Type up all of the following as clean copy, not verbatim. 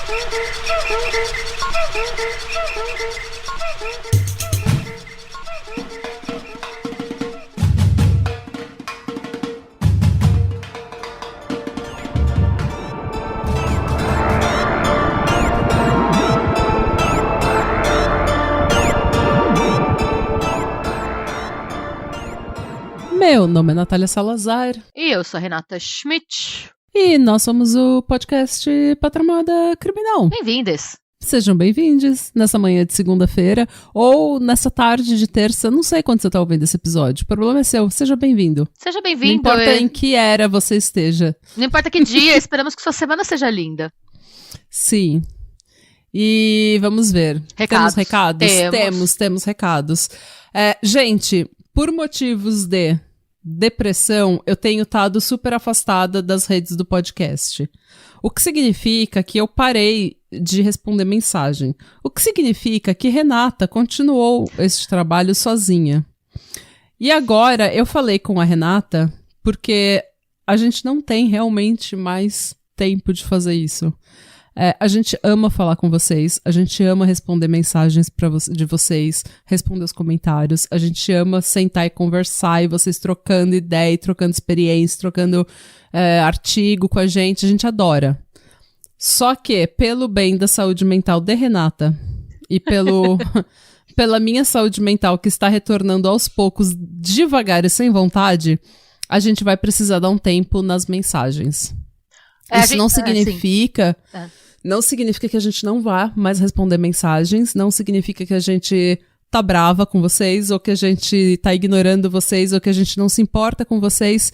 Meu nome é Natália Salazar. E eu sou a Renata Schmidt. E nós somos o podcast Patramada Criminal. Bem-vindes. Sejam bem-vindos nessa manhã de segunda-feira ou nessa tarde de terça. Não sei quando você está ouvindo esse episódio. O problema é seu. Seja bem-vindo. Seja bem-vindo. Não importa em que era você esteja. Não importa que dia. Esperamos que sua semana seja linda. Sim. E vamos ver. Recados. Temos recados? Temos recados. Gente, por motivos de depressão, eu tenho estado super afastada das redes do podcast. O que significa que eu parei de responder mensagem. O que significa que Renata continuou este trabalho sozinha. E agora eu falei com a Renata porque a gente não tem realmente mais tempo de fazer isso. A gente ama falar com vocês, a gente ama responder mensagens de vocês, responder os comentários, a gente ama sentar e conversar e vocês trocando ideia, trocando experiência, trocando artigo com a gente adora. Só que, pelo bem da saúde mental de Renata e pela minha saúde mental que está retornando aos poucos, devagar e sem vontade, a gente vai precisar dar um tempo nas mensagens. Isso não significa... Não significa que a gente não vá mais responder mensagens, não significa que a gente tá brava com vocês, ou que a gente tá ignorando vocês, ou que a gente não se importa com vocês.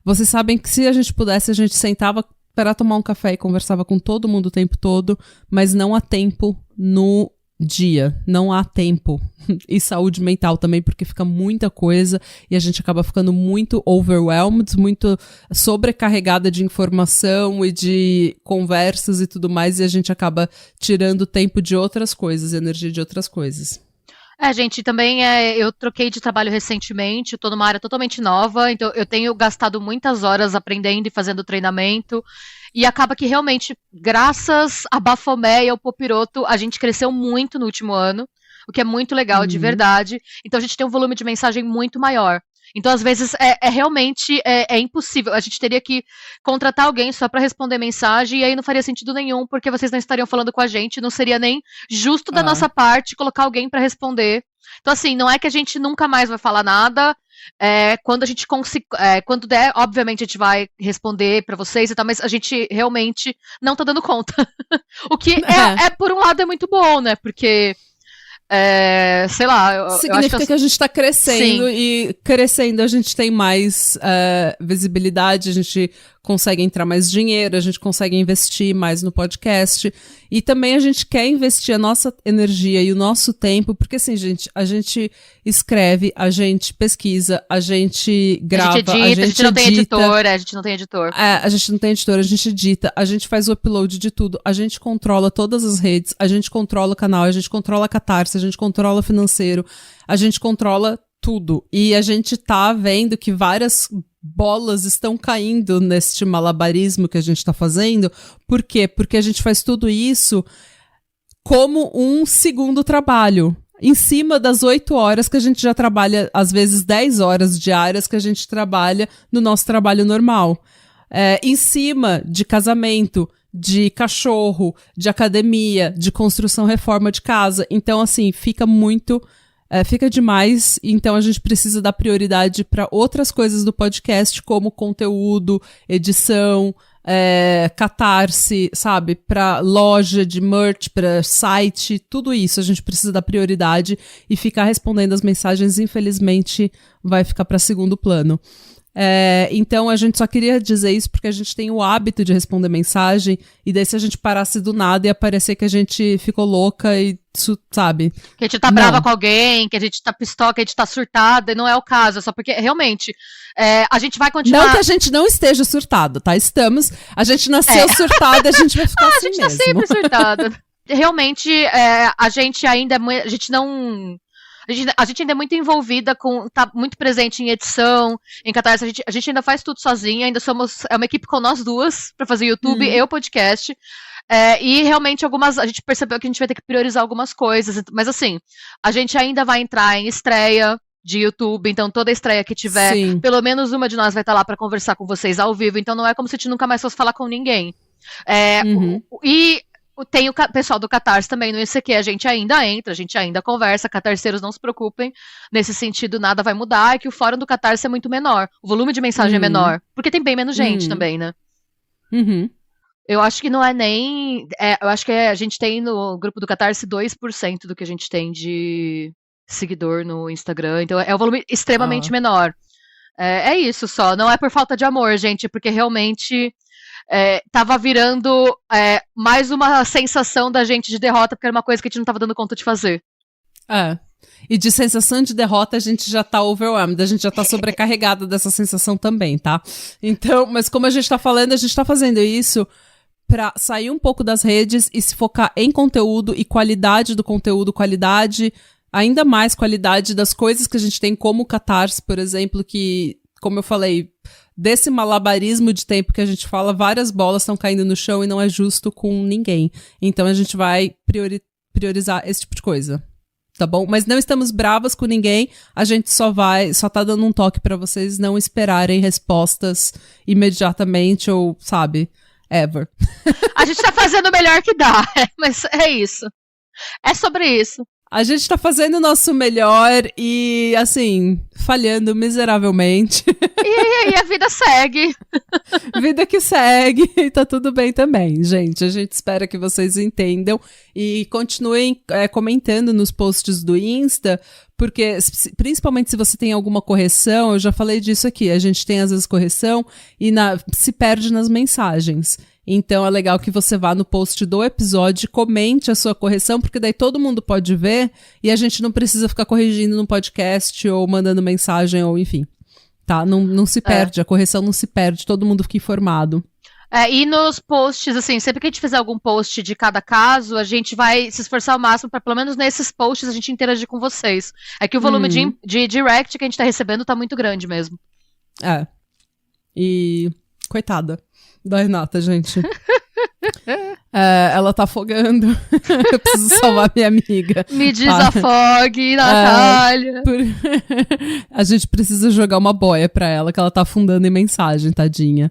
Vocês sabem que se a gente pudesse, a gente sentava para tomar um café e conversava com todo mundo o tempo todo, mas não há tempo no dia, não há tempo. E saúde mental também, porque fica muita coisa e a gente acaba ficando muito overwhelmed, muito sobrecarregada de informação e de conversas e tudo mais, e a gente acaba tirando tempo de outras coisas, energia de outras coisas. Gente, também eu troquei de trabalho recentemente, estou numa área totalmente nova, então eu tenho gastado muitas horas aprendendo e fazendo treinamento, e acaba que realmente, graças a Bafomé e ao Popiroto, a gente cresceu muito no último ano, o que é muito legal, de verdade. Então a gente tem um volume de mensagem muito maior. Então, às vezes, realmente impossível. A gente teria que contratar alguém só para responder mensagem, e aí não faria sentido nenhum, porque vocês não estariam falando com a gente, não seria nem justo da nossa parte colocar alguém para responder. Então, assim, não é que a gente nunca mais vai falar nada. Quando a gente quando der, obviamente a gente vai responder para vocês e tal, mas a gente realmente não tá dando conta. O que por um lado é muito bom, né? Porque sei lá, significa eu acho que a gente tá crescendo. Sim. E crescendo a gente tem mais visibilidade, a gente consegue entrar mais dinheiro, a gente consegue investir mais no podcast, e também a gente quer investir a nossa energia e o nosso tempo, porque assim, gente, a gente escreve, a gente pesquisa, a gente grava, a gente não tem editor, a gente não tem editor. A gente não tem editor, a gente edita, a gente faz o upload de tudo, a gente controla todas as redes, a gente controla o canal, a gente controla a Catarse, a gente controla o financeiro, a gente controla tudo. E a gente tá vendo que várias bolas estão caindo neste malabarismo que a gente tá fazendo. Por quê? Porque a gente faz tudo isso como um segundo trabalho. Em cima das 8 horas que a gente já trabalha, às vezes 10 horas diárias que a gente trabalha no nosso trabalho normal. Em cima de casamento, de cachorro, de academia, de construção, reforma de casa. Então, assim, fica demais, então a gente precisa dar prioridade para outras coisas do podcast, como conteúdo, edição, Catarse, sabe, para loja de merch, para site, tudo isso a gente precisa dar prioridade, e ficar respondendo as mensagens, infelizmente, vai ficar para segundo plano. Então a gente só queria dizer isso porque a gente tem o hábito de responder mensagem, e daí se a gente parasse do nada ia parecer que a gente ficou louca e, sabe? Que a gente tá brava com alguém, que a gente tá pistola, que a gente tá surtada, e não é o caso, é só porque realmente a gente vai continuar... Não que a gente não esteja surtado, tá? Estamos, a gente nasceu surtada, a gente vai ficar assim mesmo. A gente tá sempre surtada. Realmente, a gente ainda, a gente não... A gente ainda é muito envolvida tá muito presente em edição, em Catarse, a gente ainda faz tudo sozinha, ainda é uma equipe com nós duas pra fazer YouTube e o podcast. E realmente a gente percebeu que a gente vai ter que priorizar algumas coisas. Mas assim, a gente ainda vai entrar em estreia de YouTube, então toda estreia que tiver, Sim. pelo menos uma de nós vai estar lá para conversar com vocês ao vivo, então não é como se a gente nunca mais fosse falar com ninguém. E tem o pessoal do Catarse também no ICQ, a gente ainda entra, a gente ainda conversa, catarceiros não se preocupem, nesse sentido nada vai mudar, é que o fórum do Catarse é muito menor, o volume de mensagem é menor, porque tem bem menos gente também, né? Eu acho que não é nem, eu acho que a gente tem no grupo do Catarse 2% do que a gente tem de seguidor no Instagram, então é um volume extremamente menor. É isso só, não é por falta de amor, gente, porque realmente tava virando mais uma sensação da gente de derrota, porque era uma coisa que a gente não tava dando conta de fazer. E de sensação de derrota a gente já tá overwhelmed, a gente já tá sobrecarregada dessa sensação também, tá? Então, mas como a gente tá falando, a gente tá fazendo isso pra sair um pouco das redes e se focar em conteúdo e qualidade do conteúdo, ainda mais qualidade das coisas que a gente tem, como o Catarse, por exemplo, que, como eu falei, desse malabarismo de tempo que a gente fala, várias bolas estão caindo no chão e não é justo com ninguém. Então a gente vai priorizar esse tipo de coisa, tá bom? Mas não estamos bravas com ninguém, a gente só tá dando um toque pra vocês não esperarem respostas imediatamente ou, sabe, ever. A gente tá fazendo o melhor que dá, mas é isso. É sobre isso. A gente tá fazendo o nosso melhor e, assim, falhando miseravelmente. E a vida segue. Vida que segue, e tá tudo bem também, gente. A gente espera que vocês entendam e continuem comentando nos posts do Insta, porque, principalmente se você tem alguma correção, eu já falei disso aqui, a gente tem às vezes correção e se perde nas mensagens. Então é legal que você vá no post do episódio, comente a sua correção, porque daí todo mundo pode ver e a gente não precisa ficar corrigindo no podcast ou mandando mensagem ou enfim, tá? Não se perde, a correção não se perde, todo mundo fica informado. E nos posts, assim, sempre que a gente fizer algum post de cada caso, a gente vai se esforçar ao máximo para, pelo menos nesses posts, a gente interagir com vocês. É que o volume de direct que a gente tá recebendo tá muito grande mesmo. E coitada da Renata, gente. Ela tá afogando. Eu preciso salvar minha amiga. Me desafogue, Natália. A gente precisa jogar uma boia pra ela, que ela tá afundando em mensagem, tadinha.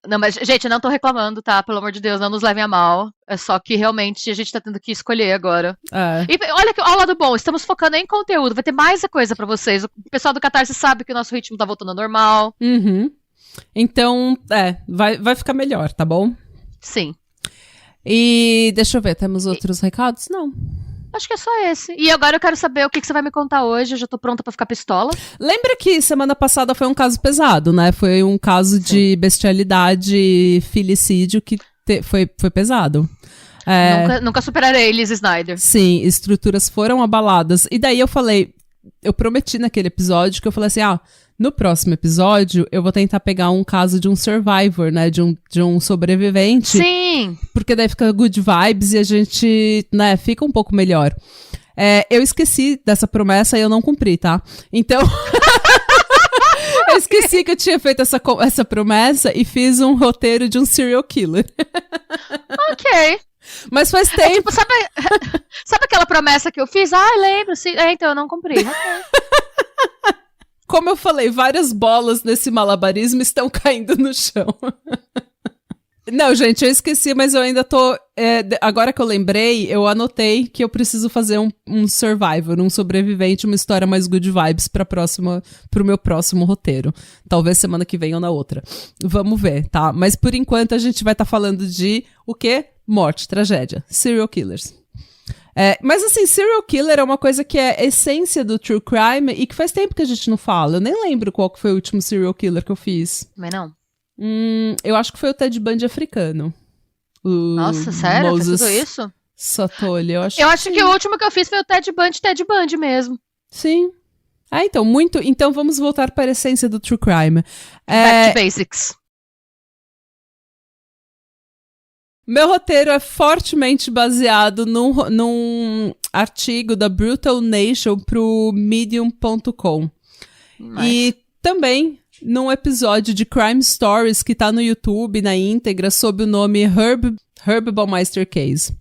Não, mas, gente, eu não tô reclamando, tá? Pelo amor de Deus, não nos levem a mal. É só que, realmente, a gente tá tendo que escolher agora. E olha o lado bom, estamos focando em conteúdo. Vai ter mais coisa pra vocês. O pessoal do Catarse sabe que o nosso ritmo tá voltando ao normal. Então, vai ficar melhor, tá bom? Sim. E deixa eu ver, temos outros recados? Não. Acho que é só esse. E agora eu quero saber o que você vai me contar hoje. Eu já tô pronta pra ficar pistola. Lembra que semana passada foi um caso pesado, né? Foi um caso de bestialidade, filicídio que foi pesado. Nunca superarei Liz Snyder. Sim, estruturas foram abaladas. E daí eu prometi naquele episódio que eu falei assim, no próximo episódio, eu vou tentar pegar um caso de um survivor, né? De um sobrevivente. Sim! Porque daí fica good vibes e a gente, né, fica um pouco melhor. Eu esqueci dessa promessa e eu não cumpri, tá? Então... eu esqueci que eu tinha feito essa promessa e fiz um roteiro de um serial killer. Ok. Mas faz tempo. Tipo, sabe aquela promessa que eu fiz? Lembro, sim. Então eu não cumpri. Como eu falei, várias bolas nesse malabarismo estão caindo no chão. Não, gente, eu esqueci, mas eu ainda tô... agora que eu lembrei, eu anotei que eu preciso fazer um survivor, um sobrevivente, uma história mais good vibes pro meu próximo roteiro. Talvez semana que vem ou na outra. Vamos ver, tá? Mas por enquanto a gente vai estar falando de o quê? Morte, tragédia, serial killers. Mas assim, serial killer é uma coisa que é essência do true crime e que faz tempo que a gente não fala. Eu nem lembro qual que foi o último serial killer que eu fiz. Mas não. Eu acho que foi o Ted Bundy africano. Nossa, sério? Moses Foi tudo isso? Satoli, eu acho que o último que eu fiz foi o Ted Bundy mesmo. Sim. Então, então vamos voltar para a essência do true crime. Back to basics. Meu roteiro é fortemente baseado num artigo da Brutal Nation pro Medium.com. E também num episódio de Crime Stories que tá no YouTube, na íntegra, sob o nome Herb Baumeister Case.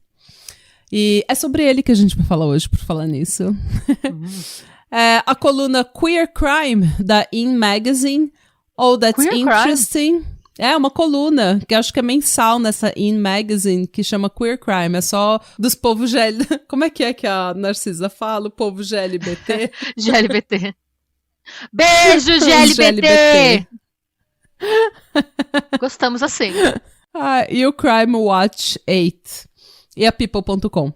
E é sobre ele que a gente vai falar hoje, por falar nisso. A coluna Queer Crime, da In Magazine, ou That's Queer Interesting. Crime? É uma coluna, que acho que é mensal nessa In Magazine, que chama Queer Crime. É só dos povos GLBT. Como é que a Narcisa fala? O povo GLBT? GLBT. Beijo, GLBT! Gostamos assim. E o Crime Watch 8. E a People.com.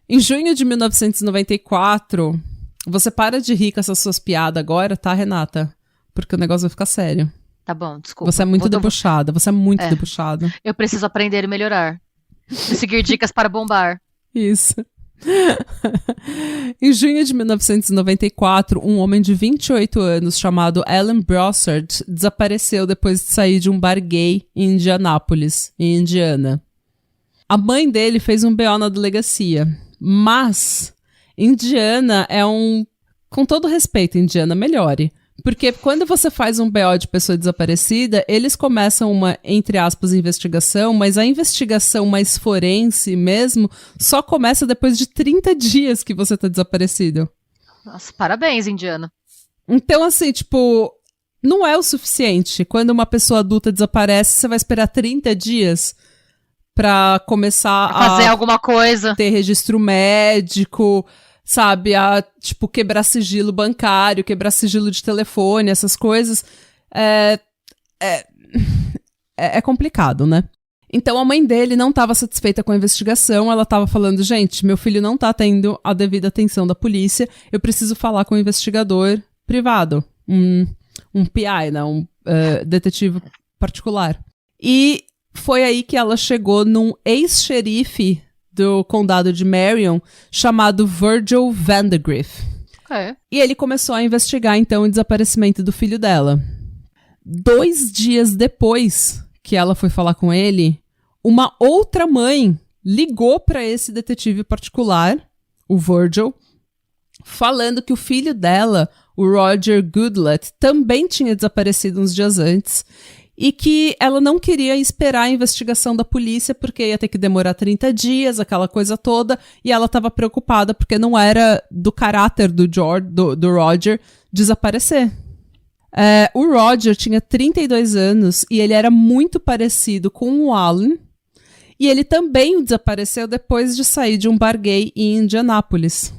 Em junho de 1994... Você para de rir com essas suas piadas agora, tá, Renata? Porque o negócio vai ficar sério. Tá bom, desculpa. Você é muito debochada, você é muito debochada. Eu preciso aprender e melhorar. E seguir dicas para bombar. Isso. Em junho de 1994, um homem de 28 anos chamado Alan Brossard desapareceu depois de sair de um bar gay em Indianápolis, em Indiana. A mãe dele fez um BO na delegacia, mas Indiana é com todo respeito, Indiana, melhore. Porque quando você faz um BO de pessoa desaparecida, eles começam uma, entre aspas, investigação, mas a investigação mais forense mesmo só começa depois de 30 dias que você tá desaparecido. Nossa, parabéns, Indiana. Então, assim, tipo, não é o suficiente. Quando uma pessoa adulta desaparece, você vai esperar 30 dias pra começar a fazer alguma coisa. Ter registro médico, sabe? Tipo, quebrar sigilo bancário, quebrar sigilo de telefone, essas coisas. É complicado, né? Então, a mãe dele não estava satisfeita com a investigação. Ela estava falando, gente, meu filho não tá tendo a devida atenção da polícia. Eu preciso falar com um investigador privado. Um PI, né? Detetive particular. E foi aí que ela chegou num ex-xerife do condado de Marion, chamado Virgil Vandegrift. Okay. E ele começou a investigar, então, o desaparecimento do filho dela. 2 dias depois que ela foi falar com ele, uma outra mãe ligou para esse detetive particular, o Virgil, falando que o filho dela, o Roger Goodlett, também tinha desaparecido uns dias antes e que ela não queria esperar a investigação da polícia porque ia ter que demorar 30 dias, aquela coisa toda, e ela estava preocupada porque não era do caráter do Roger desaparecer. O Roger tinha 32 anos e ele era muito parecido com o Alan, e ele também desapareceu depois de sair de um bar gay em Indianápolis.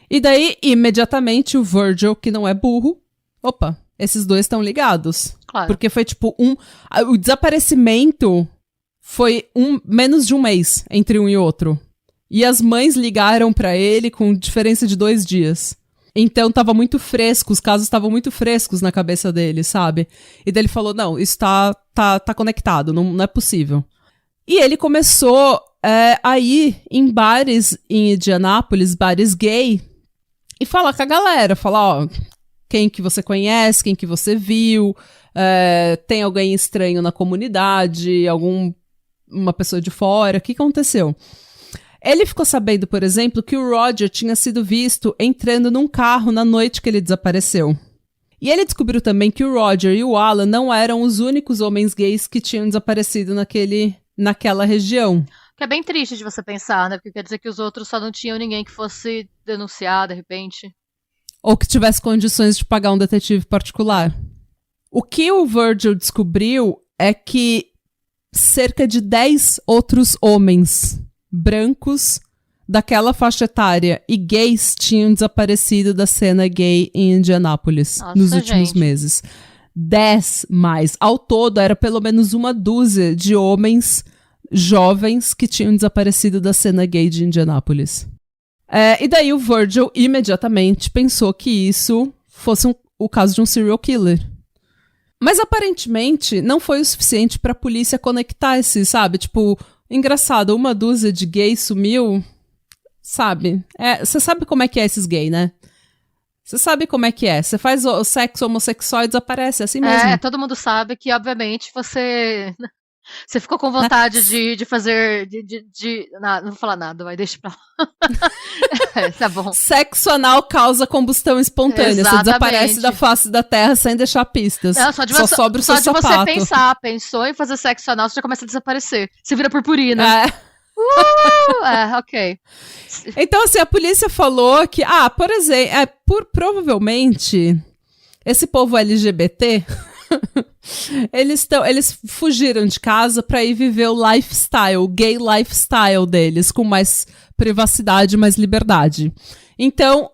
E daí, imediatamente, o Virgil, que não é burro, esses dois estão ligados. Claro. Porque foi tipo o desaparecimento foi menos de um mês entre um e outro. E as mães ligaram pra ele com diferença de 2 dias. Então tava muito fresco, os casos estavam muito frescos na cabeça dele, sabe? E daí ele falou, não, isso tá conectado, não é possível. E ele começou a ir em bares em Indianápolis, bares gay, e falar com a galera, falar, quem que você conhece, quem que você viu, tem alguém estranho na comunidade, uma pessoa de fora, o que aconteceu? Ele ficou sabendo, por exemplo, que o Roger tinha sido visto entrando num carro na noite que ele desapareceu. E ele descobriu também que o Roger e o Alan não eram os únicos homens gays que tinham desaparecido naquela região. Que é bem triste de você pensar, né? Porque quer dizer que os outros só não tinham ninguém que fosse denunciar, de repente. Ou que tivesse condições de pagar um detetive particular. O que o Virgil descobriu é que cerca de 10 outros homens brancos daquela faixa etária e gays tinham desaparecido da cena gay em Indianápolis nos últimos meses. 10 mais. Ao todo, era pelo menos 12 de homens jovens que tinham desaparecido da cena gay de Indianápolis. E daí o Virgil imediatamente pensou que isso fosse o caso de um serial killer. Mas aparentemente não foi o suficiente pra polícia conectar sabe? Tipo, engraçado, 12 de gays sumiu, sabe? Você sabe como é que é esses gays, né? Você sabe como é que é. Você faz o sexo homossexual e desaparece, é assim mesmo. Todo mundo sabe que, obviamente, você Você ficou com vontade de fazer. Não vou falar nada, vai, deixa pra lá. Tá bom. Sexo anal causa combustão espontânea. Exatamente. Você desaparece da face da terra sem deixar pistas. Não, só sobra o seu sapato. Só de você pensou em fazer sexo anal, você já começa a desaparecer. Você vira purpurina. Ok. Então, assim, a polícia falou que, por exemplo, provavelmente, esse povo LGBT, eles fugiram de casa pra ir viver o lifestyle, o gay lifestyle deles, com mais privacidade, mais liberdade. Então,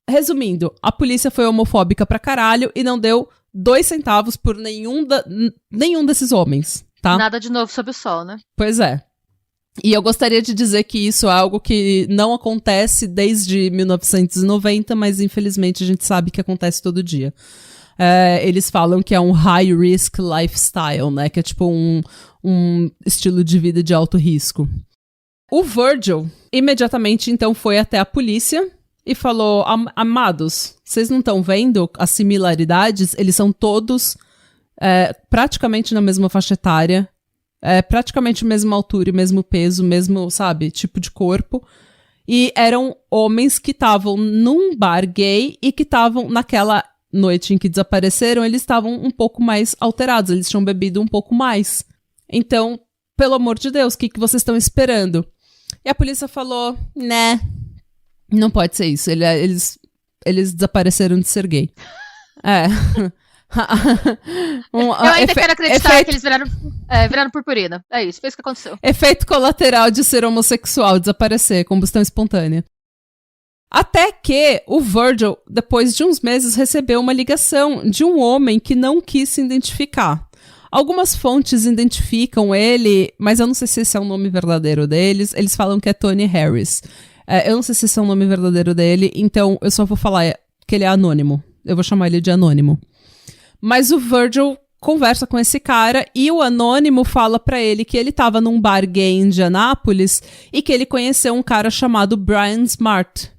resumindo, a polícia foi homofóbica pra caralho e não deu 2 centavos por nenhum desses homens, tá? Nada de novo sob o sol, né? Pois é. E eu gostaria de dizer que isso é algo que não acontece desde 1990, mas infelizmente a gente sabe que acontece todo dia. Eles falam que é um high-risk lifestyle, né? Que é tipo um estilo de vida de alto risco. O Virgil imediatamente, então, foi até a polícia e falou, amados, vocês não estão vendo as similaridades? Eles são todos praticamente na mesma faixa etária, praticamente a mesma altura e mesmo peso, mesmo, sabe, tipo de corpo. E eram homens que estavam num bar gay e que estavam naquela noite em que desapareceram, eles estavam um pouco mais alterados, eles tinham bebido um pouco mais. Então, pelo amor de Deus, o que vocês estão esperando? E a polícia falou, né, não pode ser isso, eles desapareceram de ser gay. Eu ainda quero acreditar que eles viraram purpurina. É isso, foi isso que aconteceu. Efeito colateral de ser homossexual, desaparecer, combustão espontânea. Até que o Virgil, depois de uns meses, recebeu uma ligação de um homem que não quis se identificar. Algumas fontes identificam ele, mas eu não sei se esse é o nome verdadeiro deles. Eles falam que é Tony Harris. Eu não sei se esse é o nome verdadeiro dele, então eu só vou falar que ele é anônimo. Eu vou chamar ele de anônimo. Mas o Virgil conversa com esse cara e o anônimo fala pra ele que ele tava num bar gay em Indianápolis e que ele conheceu um cara chamado Brian Smart.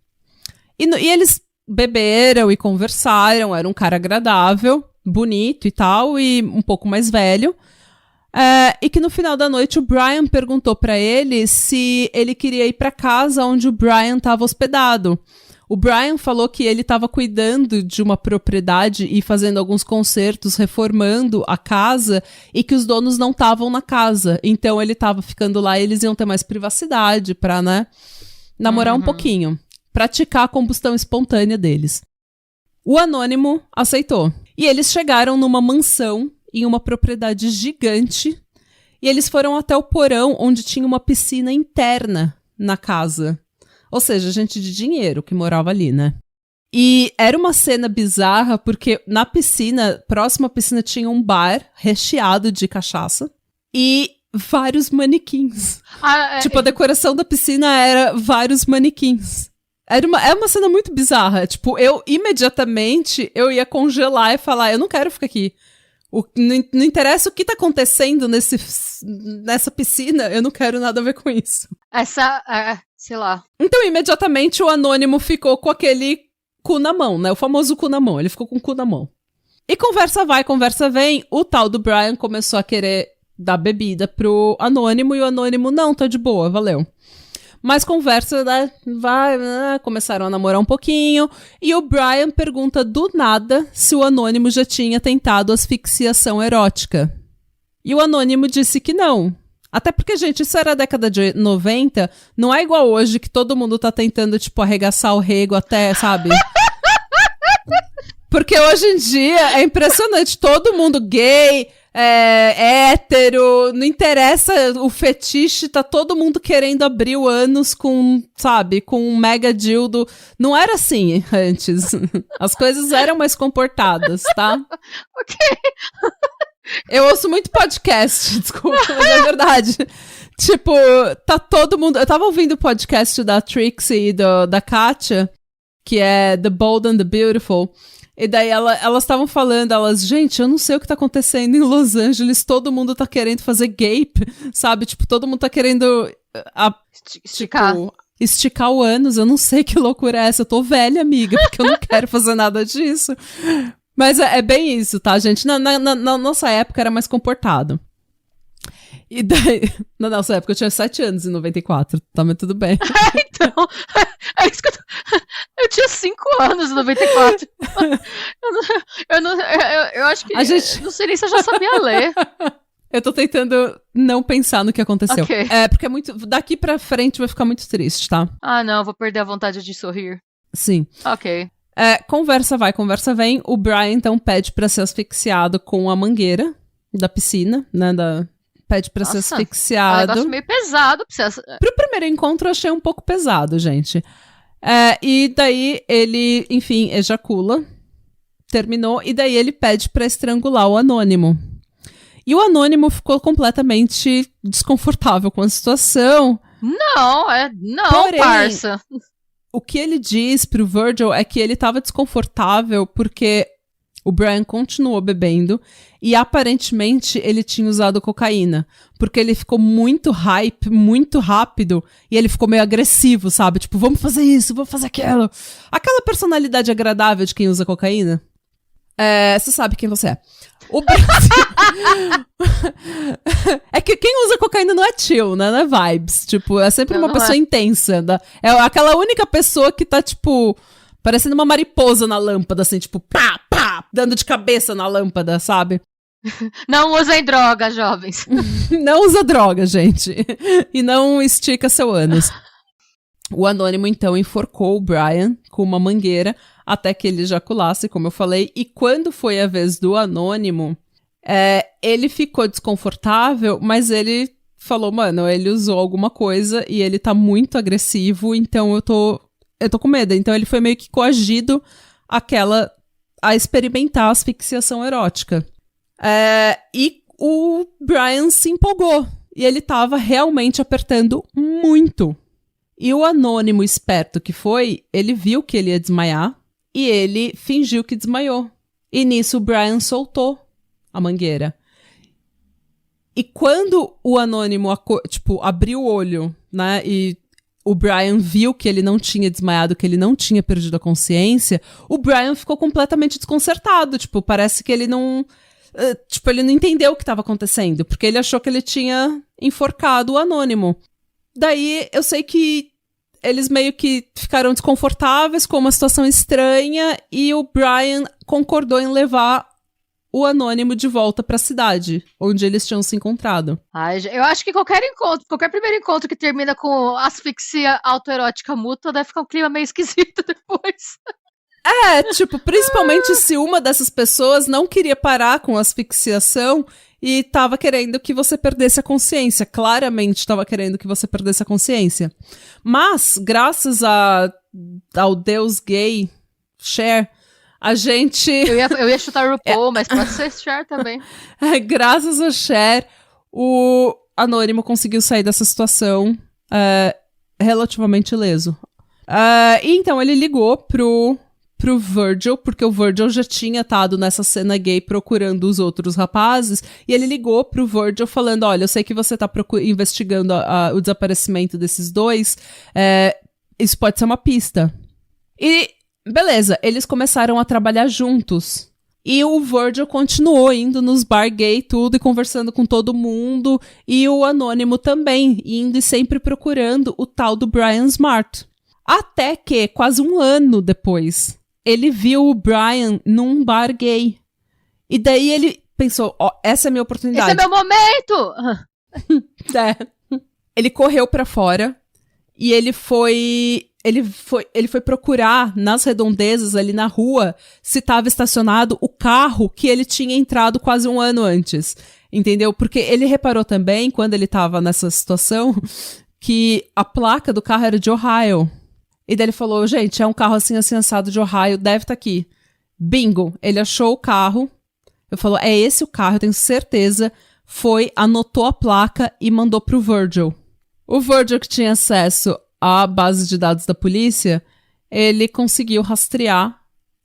E eles beberam e conversaram, era um cara agradável, bonito e tal, e um pouco mais velho. E que no final da noite o Brian perguntou pra ele se ele queria ir pra casa onde o Brian tava hospedado. O Brian falou que ele estava cuidando de uma propriedade e fazendo alguns consertos, reformando a casa, e que os donos não estavam na casa. Então ele estava ficando lá e eles iam ter mais privacidade pra, né, namorar um pouquinho. Praticar a combustão espontânea deles. O anônimo aceitou. E eles chegaram numa mansão em uma propriedade gigante e eles foram até o porão onde tinha uma piscina interna na casa. Ou seja, gente de dinheiro que morava ali, né? E era uma cena bizarra porque na piscina, próxima à piscina, tinha um bar recheado de cachaça e vários manequins. Tipo, a decoração da piscina era vários manequins. É uma cena muito bizarra. Tipo, imediatamente eu ia congelar e falar, eu não quero ficar aqui. Não interessa o que tá acontecendo nessa piscina, eu não quero nada a ver com isso. Sei lá. Então, imediatamente, o anônimo ficou com aquele cu na mão, né? O famoso cu na mão. Ele ficou com o cu na mão. E conversa vai, conversa vem. O tal do Brian começou a querer dar bebida pro anônimo e o anônimo, não, tá de boa, valeu. Mas conversa, né, começaram a namorar um pouquinho. E o Brian pergunta do nada se o anônimo já tinha tentado asfixiação erótica. E o anônimo disse que não. Até porque, gente, isso era a década de 90, não é igual hoje que todo mundo tá tentando, tipo, arregaçar o rego até, sabe? Porque hoje em dia é impressionante, todo mundo gay, hétero, não interessa o fetiche, tá todo mundo querendo abrir o ânus com, sabe, com um mega dildo. Não era assim antes. As coisas eram mais comportadas, tá? Ok. Eu ouço muito podcast, desculpa, mas é verdade. Tipo, tá todo mundo... Eu tava ouvindo o podcast da Trixie e da Katia, que é The Bold and the Beautiful, e daí elas estavam falando, gente, eu não sei o que tá acontecendo em Los Angeles, todo mundo tá querendo fazer gape, sabe? Tipo, todo mundo tá querendo... Esticar. Tipo, esticar o ânus, eu não sei que loucura é essa, eu tô velha, amiga, porque eu não quero fazer nada disso. Mas é bem isso, tá, gente? Na nossa época era mais comportado. E daí... Não, nessa época eu tinha 7 anos em 94, tá, mas tudo bem. Então, é isso que eu tinha 5 anos em 94. Eu acho que... Não sei nem se eu já sabia ler. Eu tô tentando não pensar no que aconteceu. Ok. Porque é muito... Daqui pra frente vai ficar muito triste, tá? Ah, não, vou perder a vontade de sorrir. Sim. Ok. Conversa vai, conversa vem. O Brian, então, pede pra ser asfixiado com a mangueira da piscina, né, pede pra ser asfixiado. É um negócio meio pesado. Pro primeiro encontro eu achei um pouco pesado, gente. E daí ele, enfim, ejacula. Terminou. E daí ele pede pra estrangular o anônimo. E o anônimo ficou completamente desconfortável com a situação. Não, Porém, parça. O que ele diz pro Virgil é que ele tava desconfortável porque o Brian continuou bebendo e aparentemente ele tinha usado cocaína. Porque ele ficou muito hype, muito rápido, e ele ficou meio agressivo, sabe? Tipo, vamos fazer isso, vamos fazer aquilo. Aquela personalidade agradável de quem usa cocaína. Você sabe quem você é. O Brasil... É que quem usa cocaína não é chill, né? Não é vibes. Tipo, é sempre uma pessoa intensa. É aquela única pessoa que tá, tipo, parecendo uma mariposa na lâmpada, assim, tipo, pá, pá, dando de cabeça na lâmpada, sabe? Não usem droga, jovens. Não usa droga, gente. E não estica seu ânus. O anônimo, então, enforcou o Brian com uma mangueira até que ele ejaculasse, como eu falei. E quando foi a vez do anônimo, ele ficou desconfortável, mas ele falou, mano, ele usou alguma coisa e ele tá muito agressivo, então eu tô com medo. Então ele foi meio que coagido a experimentar a asfixiação erótica. E o Brian se empolgou. E ele tava realmente apertando muito. E o anônimo esperto que foi, ele viu que ele ia desmaiar e ele fingiu que desmaiou. E nisso o Brian soltou a mangueira. E quando o anônimo, abriu o olho, né, e o Brian viu que ele não tinha desmaiado, que ele não tinha perdido a consciência, o Brian ficou completamente desconcertado. Tipo, parece que ele não... ele não entendeu o que estava acontecendo, porque ele achou que ele tinha enforcado o anônimo. Daí, eu sei que eles meio que ficaram desconfortáveis com uma situação estranha e o Brian concordou em levar o anônimo de volta pra cidade, onde eles tinham se encontrado. Eu acho que qualquer primeiro encontro que termina com asfixia autoerótica mútua deve ficar um clima meio esquisito depois. Principalmente se uma dessas pessoas não queria parar com a asfixiação e tava querendo que você perdesse a consciência. Claramente tava querendo que você perdesse a consciência. Mas, graças ao deus gay, Cher, a gente... Eu ia chutar o RuPaul, mas pode ser Cher também. Graças a Cher, o anônimo conseguiu sair dessa situação relativamente ileso. E então ele ligou pro Virgil, porque o Virgil já tinha estado nessa cena gay procurando os outros rapazes, e ele ligou pro Virgil falando, olha, eu sei que você tá investigando o desaparecimento desses dois, isso pode ser uma pista. E, beleza, eles começaram a trabalhar juntos. E o Virgil continuou indo nos bar gay tudo e conversando com todo mundo, e o anônimo também, indo e sempre procurando o tal do Brian Smart. Até que, quase um ano depois, ele viu o Brian num bar gay. E daí ele pensou, essa é a minha oportunidade. Esse é meu momento! Ele correu pra fora e ele foi procurar nas redondezas ali na rua se estava estacionado o carro que ele tinha entrado quase um ano antes. Entendeu? Porque ele reparou também, quando ele tava nessa situação, que a placa do carro era de Ohio. E daí ele falou, gente, é um carro assim assado de Ohio, deve estar aqui. Bingo! Ele achou o carro, ele falou, é esse o carro, eu tenho certeza. Foi, anotou a placa e mandou pro Virgil. O Virgil, que tinha acesso à base de dados da polícia, ele conseguiu rastrear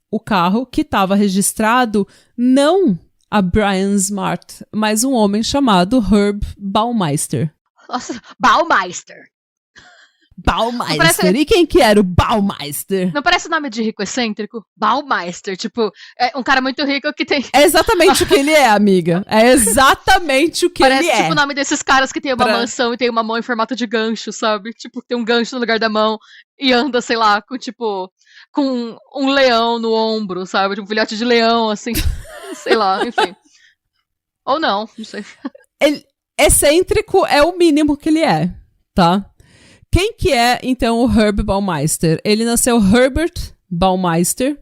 o carro que estava registrado não a Brian Smart, mas um homem chamado Herb Baumeister. Nossa, Baumeister! Baumeister. Parece... E quem que era o Baumeister? Não parece nome de rico excêntrico? Baumeister, tipo, é um cara muito rico que tem... É exatamente o que ele é, amiga. É exatamente o que ele é. Parece tipo o nome desses caras que tem uma mansão e tem uma mão em formato de gancho, sabe? Tipo, tem um gancho no lugar da mão e anda, sei lá, com tipo... com um leão no ombro, sabe? Tipo, um filhote de leão, assim. Sei lá, enfim. Ou não sei. Ele, excêntrico é o mínimo que ele é, tá? Quem que é, então, o Herb Baumeister? Ele nasceu Herbert Baumeister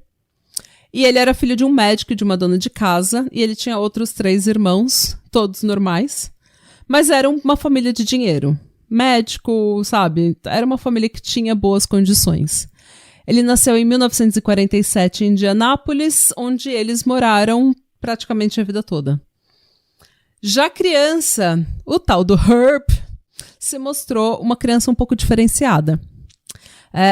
e ele era filho de um médico e de uma dona de casa e ele tinha outros 3 irmãos, todos normais, mas era uma família de dinheiro. Médico, sabe? Era uma família que tinha boas condições. Ele nasceu em 1947 em Indianápolis, onde eles moraram praticamente a vida toda. Já criança, o tal do Herb se mostrou uma criança um pouco diferenciada.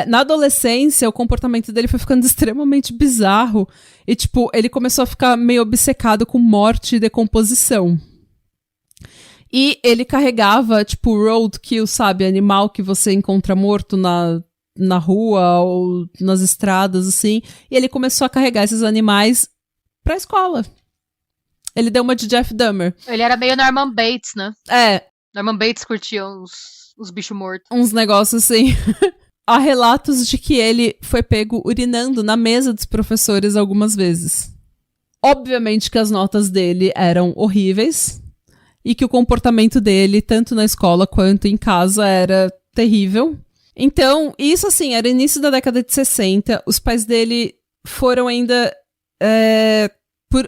Na adolescência, o comportamento dele foi ficando extremamente bizarro e, tipo, ele começou a ficar meio obcecado com morte e decomposição. E ele carregava, tipo, roadkill, sabe? Animal que você encontra morto na rua ou nas estradas, assim. E ele começou a carregar esses animais pra escola. Ele deu uma de Jeff Dahmer. Ele era meio Norman Bates, né? É. Norman Bates curtia os bichos mortos. Uns negócios assim. Há relatos de que ele foi pego urinando na mesa dos professores algumas vezes. Obviamente que as notas dele eram horríveis e que o comportamento dele, tanto na escola quanto em casa, era terrível. Então, isso assim, era início da década de 60. Os pais dele foram ainda...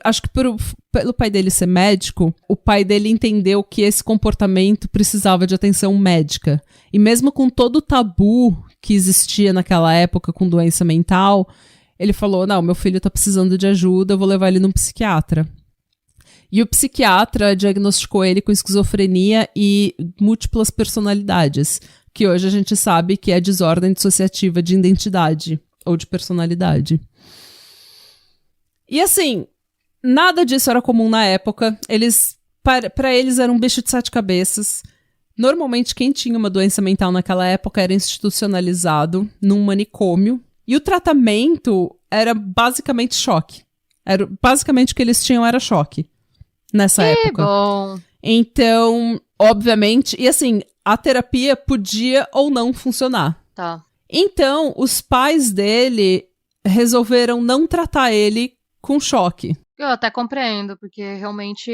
acho que pelo pai dele ser médico, o pai dele entendeu que esse comportamento precisava de atenção médica. E mesmo com todo o tabu que existia naquela época com doença mental, ele falou, não, meu filho tá precisando de ajuda, eu vou levar ele num psiquiatra. E o psiquiatra diagnosticou ele com esquizofrenia e múltiplas personalidades, que hoje a gente sabe que é desordem dissociativa de identidade ou de personalidade. E assim... nada disso era comum na época. Para eles era um bicho de 7 cabeças. Normalmente quem tinha uma doença mental naquela época era institucionalizado num manicômio. E o tratamento era basicamente choque. Basicamente o que eles tinham era choque nessa época. Bom. Então, obviamente, e assim, a terapia podia ou não funcionar. Tá. Então, os pais dele resolveram não tratar ele com choque. Eu até compreendo, porque realmente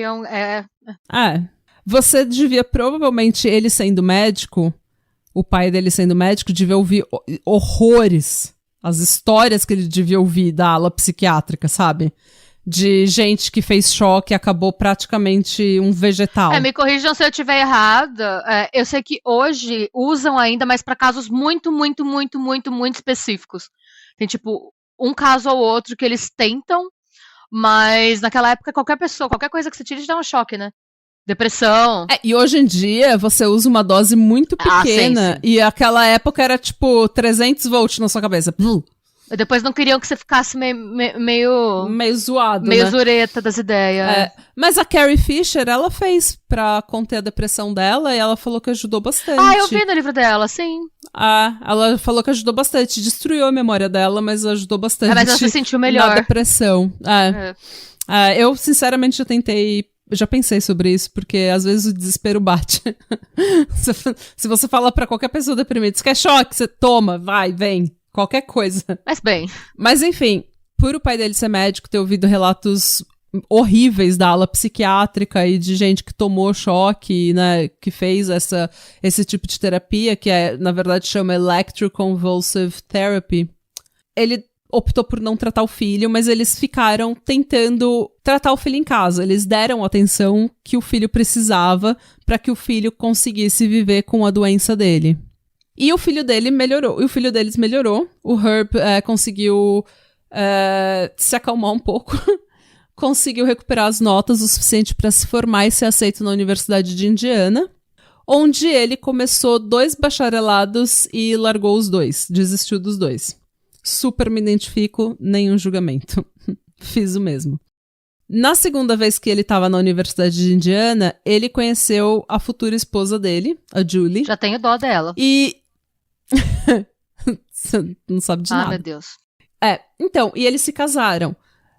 Você devia, provavelmente, ele sendo médico, o pai dele sendo médico, devia ouvir horrores. As histórias que ele devia ouvir da ala psiquiátrica, sabe? De gente que fez choque e acabou praticamente um vegetal. Me corrijam se eu estiver errada. Eu sei que hoje usam ainda, mas para casos muito, muito, muito, muito, muito específicos. Tem, tipo, um caso ou outro que eles tentam, mas naquela época qualquer pessoa, qualquer coisa que você tire te dá um choque, né? Depressão. E hoje em dia você usa uma dose muito pequena. Sim. E aquela época era tipo 300 volts na sua cabeça. E depois não queriam que você ficasse meio zoado, meio né? zureta das ideias. Mas a Carrie Fisher, ela fez pra conter a depressão dela e ela falou que ajudou bastante. Eu vi no livro dela, sim. Ela falou que ajudou bastante. Destruiu a memória dela, mas ajudou bastante. Mas ela se sentiu melhor. Na depressão. Eu, sinceramente, já pensei sobre isso, porque às vezes o desespero bate. Se você fala pra qualquer pessoa deprimida, você quer choque, você toma, vai, vem. Qualquer coisa. Mas enfim, por o pai dele ser médico, ter ouvido relatos horríveis da ala psiquiátrica e de gente que tomou choque, né, que fez esse tipo de terapia, que na verdade chama Electroconvulsive Therapy. Ele optou por não tratar o filho, mas eles ficaram tentando tratar o filho em casa. Eles deram a atenção que o filho precisava para que o filho conseguisse viver com a doença dele. E o filho dele melhorou. E o filho deles melhorou. O Herb conseguiu se acalmar um pouco. Conseguiu recuperar as notas o suficiente para se formar e ser aceito na Universidade de Indiana, onde ele começou 2 bacharelados e largou os 2. Desistiu dos 2. Super me identifico, nenhum julgamento. Fiz o mesmo. Na segunda vez que ele estava na Universidade de Indiana, ele conheceu a futura esposa dele, a Julie. Já tenho dó dela. E Você não sabe de nada. Meu Deus. Então, e eles se casaram.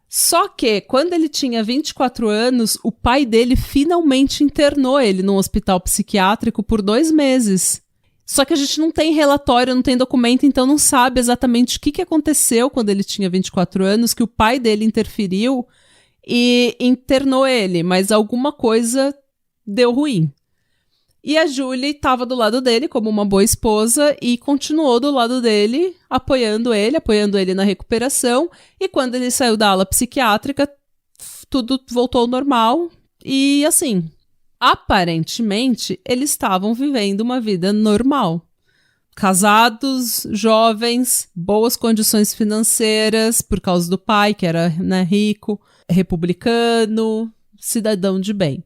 Só que, quando ele tinha 24 anos, o pai dele finalmente internou ele num hospital psiquiátrico por 2 meses. Só que a gente não tem relatório, não tem documento, então não sabe exatamente o que aconteceu quando ele tinha 24 anos, que o pai dele interferiu e internou ele, mas alguma coisa deu ruim. E a Julie estava do lado dele como uma boa esposa e continuou do lado dele, apoiando ele na recuperação. E quando ele saiu da ala psiquiátrica, tudo voltou ao normal. E assim, aparentemente, eles estavam vivendo uma vida normal. Casados, jovens, boas condições financeiras por causa do pai, que era, né, rico, republicano, cidadão de bem.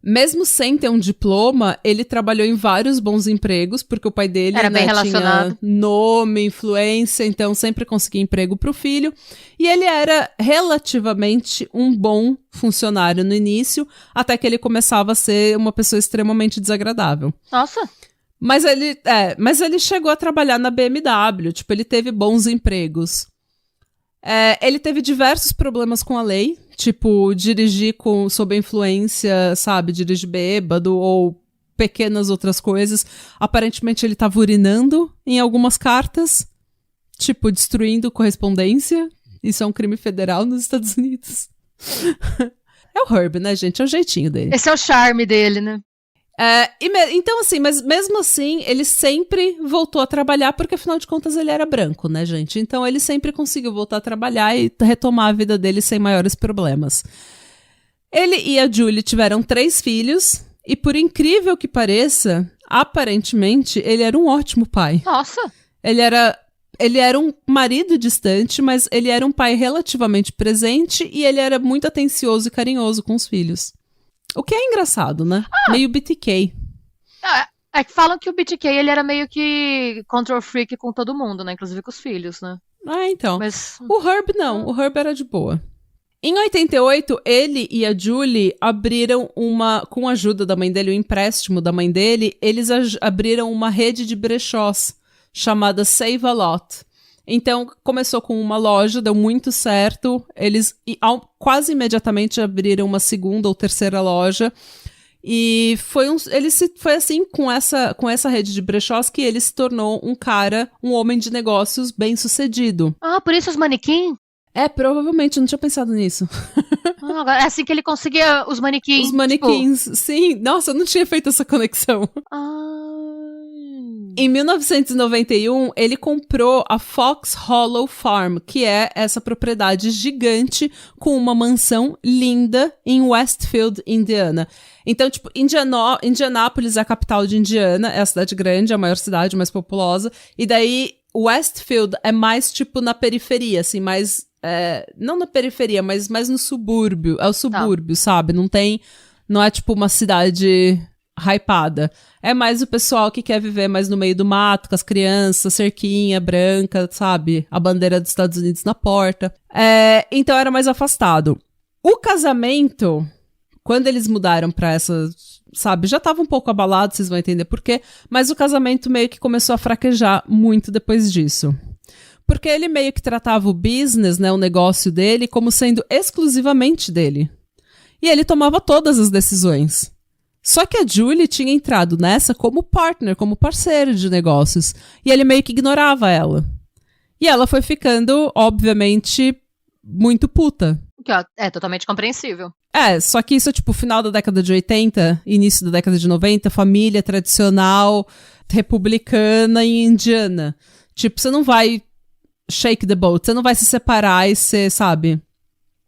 Mesmo sem ter um diploma, ele trabalhou em vários bons empregos, porque o pai dele, era, né, bem relacionado. Tinha nome, influência, então sempre conseguia emprego pro filho. E ele era relativamente um bom funcionário no início, até que ele começava a ser uma pessoa extremamente desagradável. Nossa! Mas ele chegou a trabalhar na BMW, tipo, ele teve bons empregos. Ele teve diversos problemas com a lei, tipo, dirigir sob a influência, sabe, dirigir bêbado ou pequenas outras coisas. Aparentemente ele tava urinando em algumas cartas, tipo, destruindo correspondência. Isso é um crime federal nos Estados Unidos. É o Herb, né, gente? É o jeitinho dele. Esse é o charme dele, né? Então, assim, mas mesmo assim, ele sempre voltou a trabalhar, porque afinal de contas ele era branco, né, gente? Então ele sempre conseguiu voltar a trabalhar e retomar a vida dele sem maiores problemas. Ele e a Julie tiveram 3 filhos, e por incrível que pareça, aparentemente, ele era um ótimo pai. Nossa! Ele era um marido distante, mas ele era um pai relativamente presente, e ele era muito atencioso e carinhoso com os filhos. O que é engraçado, né? Meio BTK. É que falam que o BTK, ele era meio que control freak com todo mundo, né? Inclusive com os filhos, né? Então. Mas... O Herb não. O Herb era de boa. Em 88, ele e a Julie abriram com a ajuda da mãe dele, o empréstimo da mãe dele, eles abriram uma rede de brechós chamada Save a Lot. Então, começou com uma loja, deu muito certo. Eles quase imediatamente abriram uma segunda ou terceira loja. E foi assim, com essa rede de brechós, que ele se tornou um homem de negócios bem-sucedido. Por isso os manequins? Provavelmente, eu não tinha pensado nisso. É assim que ele conseguia os manequins. Os manequins, tipo... sim. Nossa, eu não tinha feito essa conexão. Em 1991, ele comprou a Fox Hollow Farm, que é essa propriedade gigante com uma mansão linda em Westfield, Indiana. Então, tipo, Indianápolis é a capital de Indiana, é a cidade grande, a maior cidade, mais populosa. E daí, Westfield é mais, tipo, na periferia, assim, mais... não na periferia, mas mais no subúrbio. É o subúrbio, sabe? Não é, tipo, uma cidade... hypada. É mais o pessoal que quer viver mais no meio do mato, com as crianças, cerquinha branca, sabe? A bandeira dos Estados Unidos na porta. Então era mais afastado. O casamento, quando eles mudaram pra essa, sabe? Já tava um pouco abalado, vocês vão entender por quê. Mas o casamento meio que começou a fraquejar muito depois disso. Porque ele meio que tratava o business, né? O negócio dele, como sendo exclusivamente dele. E ele tomava todas as decisões. Só que a Julie tinha entrado nessa como partner, como parceira de negócios. E ele meio que ignorava ela. E ela foi ficando, obviamente, muito puta. Que é totalmente compreensível. Só que isso é tipo final da década de 80, início da década de 90, família tradicional, republicana e indiana. Tipo, você não vai shake the boat, você não vai se separar e ser, sabe?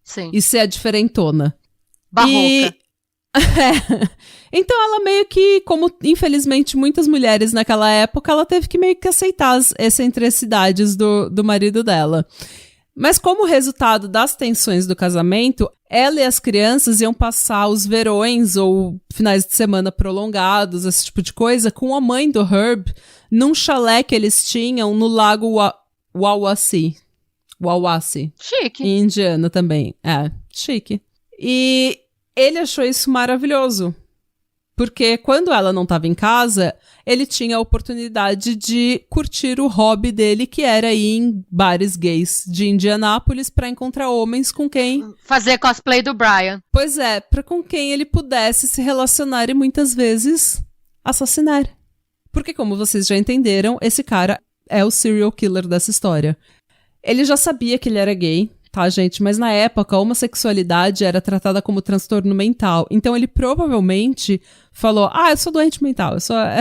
Sim. E ser a diferentona. Barroca. Então ela meio que, como infelizmente muitas mulheres naquela época, ela teve que meio que aceitar as excentricidades do marido dela. Mas como resultado das tensões do casamento, ela e as crianças iam passar os verões ou finais de semana prolongados, esse tipo de coisa, com a mãe do Herb, num chalé que eles tinham no lago Wawasee. Chique. Em Indiana também. Chique. E ele achou isso maravilhoso. Porque quando ela não estava em casa, ele tinha a oportunidade de curtir o hobby dele, que era ir em bares gays de Indianápolis para encontrar homens com quem... Fazer cosplay do Brian. Pois é, com quem ele pudesse se relacionar e muitas vezes assassinar. Porque, como vocês já entenderam, esse cara é o serial killer dessa história. Ele já sabia que ele era gay, tá, gente? Mas na época, a homossexualidade era tratada como transtorno mental. Então ele provavelmente falou, eu sou doente mental,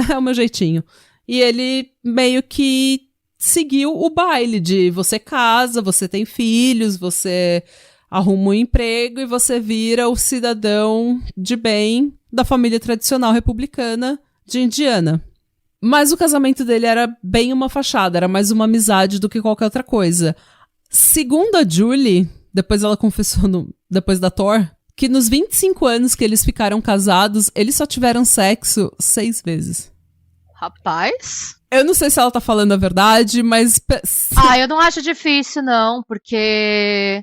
é o meu jeitinho. E ele meio que seguiu o baile de você casa, você tem filhos, você arruma um emprego e você vira o cidadão de bem da família tradicional republicana de Indiana. Mas o casamento dele era bem uma fachada, era mais uma amizade do que qualquer outra coisa. Segundo a Julie, depois ela confessou depois da Thor, que nos 25 anos que eles ficaram casados, eles só tiveram sexo 6 vezes. Rapaz... Eu não sei se ela tá falando a verdade, mas... eu não acho difícil, não, porque...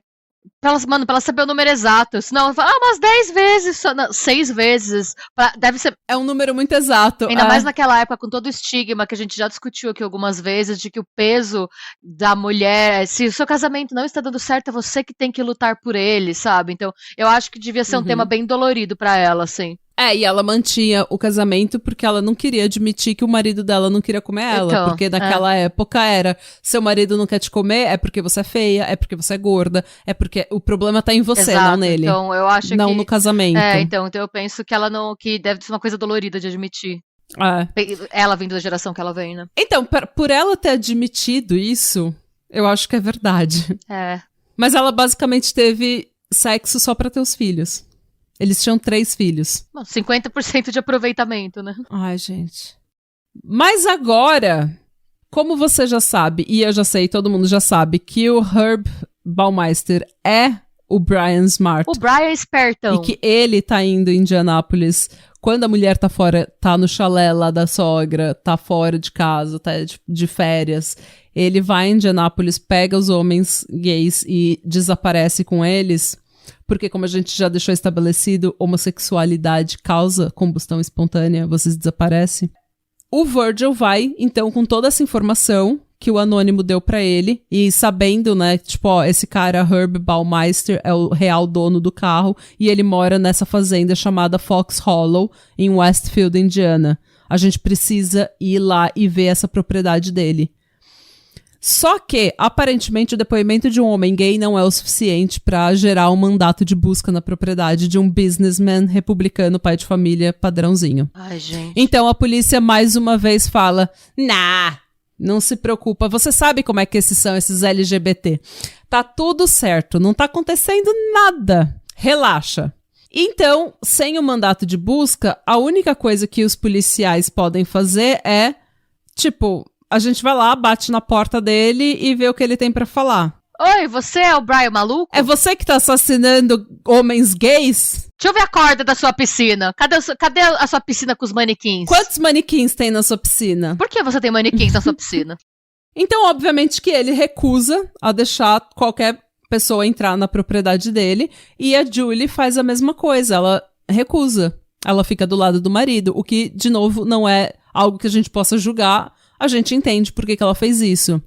Pra ela saber o número exato. Senão ela fala, umas 10 vezes, não, 6 vezes. Deve ser. É um número muito exato. Ainda mais naquela época, com todo o estigma que a gente já discutiu aqui algumas vezes, de que o peso da mulher, se o seu casamento não está dando certo, é você que tem que lutar por ele, sabe? Então, eu acho que devia ser um tema bem dolorido pra ela, assim. E ela mantinha o casamento porque ela não queria admitir que o marido dela não queria comer ela. Então, porque naquela época era, seu marido não quer te comer, é porque você é feia, é porque você é gorda, é porque o problema tá em você, exato, não nele. Então, eu acho não no casamento. Então eu penso que ela não, que deve ser uma coisa dolorida de admitir. É. Ela vindo da geração que ela vem, né? Então, por ela ter admitido isso, eu acho que é verdade. É. Mas ela basicamente teve sexo só pra ter os filhos. Eles tinham 3 filhos. 50% de aproveitamento, né? Ai, gente. Mas agora, como você já sabe, e eu já sei, todo mundo já sabe, que o Herb Baumeister é o Brian Smart. O Brian é espertão. E que ele tá indo em Indianápolis quando a mulher tá fora, tá no chalé lá da sogra, tá fora de casa, tá de férias. Ele vai em Indianápolis, pega os homens gays e desaparece com eles. Porque, como a gente já deixou estabelecido, homossexualidade causa combustão espontânea, vocês desaparecem. O Virgil vai, então, com toda essa informação que o anônimo deu pra ele, e sabendo, né, tipo, esse cara, Herb Baumeister, é o real dono do carro, e ele mora nessa fazenda chamada Fox Hollow, em Westfield, Indiana. A gente precisa ir lá e ver essa propriedade dele. Só que, aparentemente, o depoimento de um homem gay não é o suficiente pra gerar um mandato de busca na propriedade de um businessman republicano, pai de família, padrãozinho. Ai, gente. Então, a polícia, mais uma vez, fala, não se preocupa, você sabe como é que são esses LGBT. Tá tudo certo, não tá acontecendo nada. Relaxa. Então, sem o mandato de busca, a única coisa que os policiais podem fazer é, tipo... A gente vai lá, bate na porta dele e vê o que ele tem pra falar. Oi, você é o Brian maluco? É você que tá assassinando homens gays? Deixa eu ver a corda da sua piscina. Cadê a sua piscina com os manequins? Quantos manequins tem na sua piscina? Por que você tem manequins na sua piscina? Então, obviamente que ele recusa a deixar qualquer pessoa entrar na propriedade dele. E a Julie faz a mesma coisa, ela recusa. Ela fica do lado do marido, o que, de novo, não é algo que a gente possa julgar. A gente entende por que ela fez isso.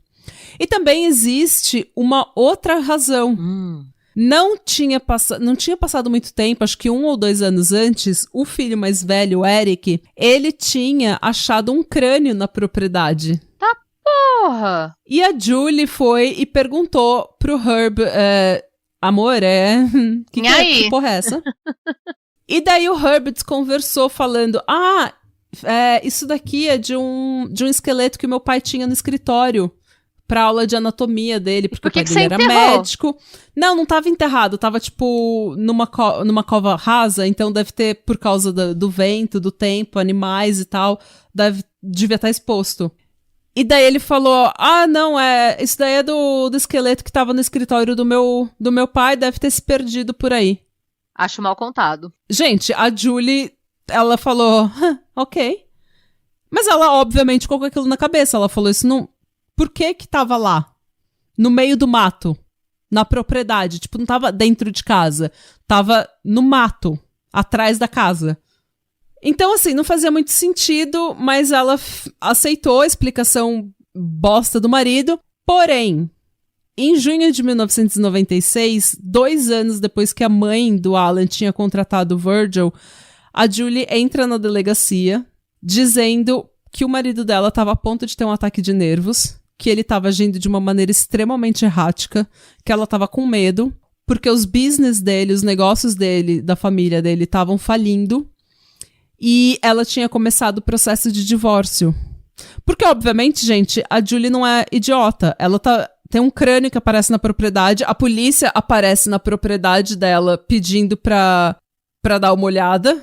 E também existe uma outra razão. Não tinha passado muito tempo, acho que 1 ou 2 anos antes, o filho mais velho, o Eric, ele tinha achado um crânio na propriedade. Tá porra! E a Julie foi e perguntou pro Herb, amor, que porra é essa? E daí o Herb desconversou falando, isso daqui é de um esqueleto que meu pai tinha no escritório pra aula de anatomia dele, porque o pai dele era médico. Não tava enterrado, tava tipo numa cova rasa, então deve ter, por causa do vento, do tempo, animais e tal, devia estar exposto. E daí ele falou, isso daí é do esqueleto que tava no escritório do meu pai, deve ter se perdido por aí. Acho mal contado. Gente, a Julie... Ela falou, ok. Mas ela, obviamente, colocou aquilo na cabeça. Ela falou, isso não... Por que tava lá? No meio do mato. Na propriedade. Tipo, não tava dentro de casa. Tava no mato. Atrás da casa. Então, assim, não fazia muito sentido, mas ela aceitou a explicação bosta do marido. Porém, em junho de 1996, 2 anos depois que a mãe do Alan tinha contratado o Virgil, a Julie entra na delegacia dizendo que o marido dela estava a ponto de ter um ataque de nervos, que ele estava agindo de uma maneira extremamente errática, que ela estava com medo, porque os business dele, os negócios dele, da família dele, estavam falindo, e ela tinha começado o processo de divórcio. Porque, obviamente, gente, a Julie não é idiota. Ela tem um crânio que aparece na propriedade, a polícia aparece na propriedade dela pedindo pra dar uma olhada,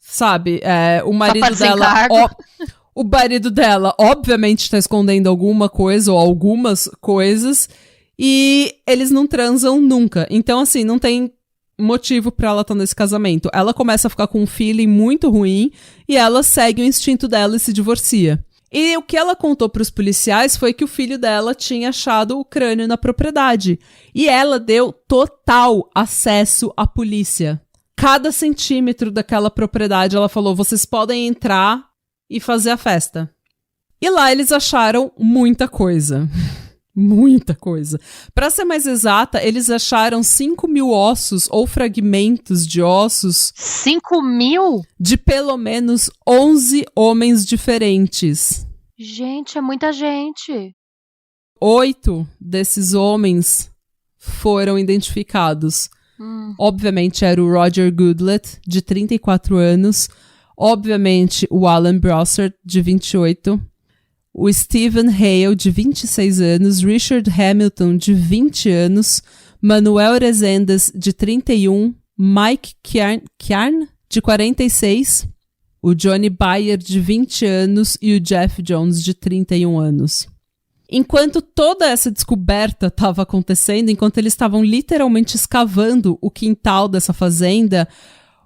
sabe? O marido dela... O marido dela, obviamente, tá escondendo alguma coisa ou algumas coisas, e eles não transam nunca. Então, assim, não tem motivo pra ela estar nesse casamento. Ela começa a ficar com um feeling muito ruim, e ela segue o instinto dela e se divorcia. E o que ela contou pros policiais foi que o filho dela tinha achado o crânio na propriedade. E ela deu total acesso à polícia. Cada centímetro daquela propriedade, ela falou, vocês podem entrar e fazer a festa. E lá eles acharam muita coisa. Muita coisa. Pra ser mais exata, eles acharam 5.000 ossos ou fragmentos de ossos. 5.000? De pelo menos 11 homens diferentes. Gente, é muita gente. 8 desses homens foram identificados. Obviamente era o Roger Goodlett, de 34 anos. Obviamente, o Alan Brossard, de 28, o Stephen Hale, de 26 anos, Richard Hamilton, de 20 anos, Manuel Rezendes, de 31, Mike Kjarn, de 46, o Johnny Bayer, de 20 anos, e o Jeff Jones, de 31 anos. Enquanto toda essa descoberta estava acontecendo, enquanto eles estavam literalmente escavando o quintal dessa fazenda,